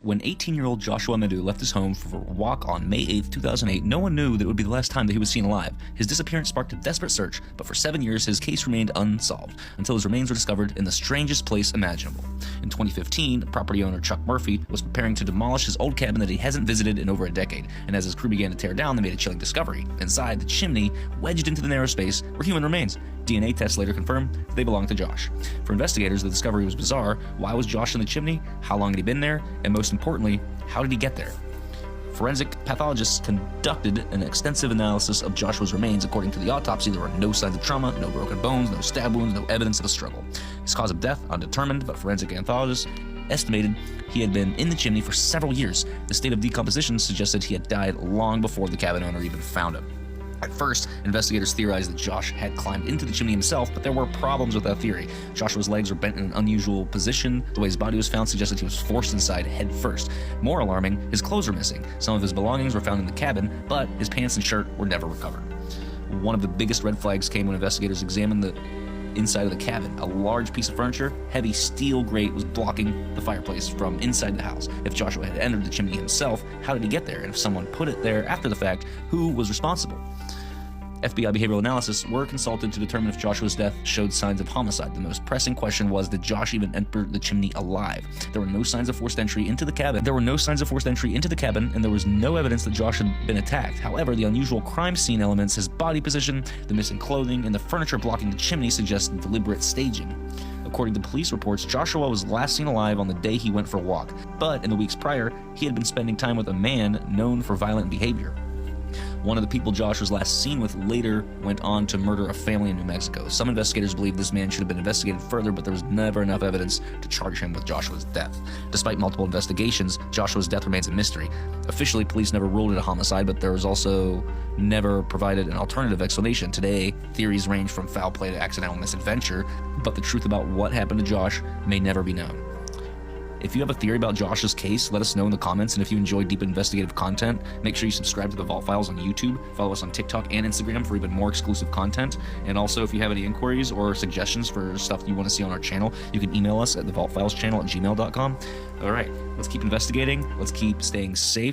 When 18-year-old Joshua Medu left his home for a walk on May 8, 2008, no one knew that it would be the last time that he was seen alive. His disappearance sparked a desperate search, but for 7 years his case remained unsolved, until his remains were discovered in the strangest place imaginable. In 2015, property owner Chuck Murphy was preparing to demolish his old cabin that he hasn't visited in over a decade, and as his crew began to tear down, they made a chilling discovery. Inside, the chimney wedged into the narrow space were human remains. DNA tests later confirmed they belonged to Josh. For investigators, the discovery was bizarre. Why was Josh in the chimney? How long had he been there? And most importantly, how did he get there? Forensic pathologists conducted an extensive analysis of Joshua's remains. According to the autopsy, there were no signs of trauma, no broken bones, no stab wounds, no evidence of a struggle. His cause of death, undetermined, but forensic pathologists estimated he had been in the chimney for several years. The state of decomposition suggested he had died long before the cabin owner even found him. At first, investigators theorized that Josh had climbed into the chimney himself, but there were problems with that theory. Joshua's legs were bent in an unusual position. The way his body was found suggested he was forced inside head first. More alarming, his clothes were missing. Some of his belongings were found in the cabin, but his pants and shirt were never recovered. One of the biggest red flags came when investigators examined the inside of the cabin. A large piece of furniture, heavy steel grate, was blocking the fireplace from inside the house. If Joshua had entered the chimney himself, how did he get there? And if someone put it there after the fact, who was responsible? FBI behavioral analysis were consulted to determine if Joshua's death showed signs of homicide. The most pressing question was, did Josh even enter the chimney alive? There were no signs of forced entry into the cabin. And there was no evidence that Josh had been attacked. However, the unusual crime scene elements, his body position, the missing clothing, and the furniture blocking the chimney suggest deliberate staging. According to police reports, Joshua was last seen alive on the day he went for a walk, but in the weeks prior, he had been spending time with a man known for violent behavior. One of the people Josh was last seen with later went on to murder a family in New Mexico. Some investigators believe this man should have been investigated further, but there was never enough evidence to charge him with Joshua's death. Despite multiple investigations, Joshua's death remains a mystery. Officially, police never ruled it a homicide, but there was also never provided an alternative explanation. Today, theories range from foul play to accidental misadventure, but the truth about what happened to Josh may never be known. If you have a theory about Josh's case, let us know in the comments, and if you enjoy deep investigative content, make sure you subscribe to The Vault Files on YouTube, follow us on TikTok and Instagram for even more exclusive content, and also if you have any inquiries or suggestions for stuff you want to see on our channel, you can email us at TheVaultFilesChannel@gmail.com. Alright, let's keep investigating, let's keep staying safe.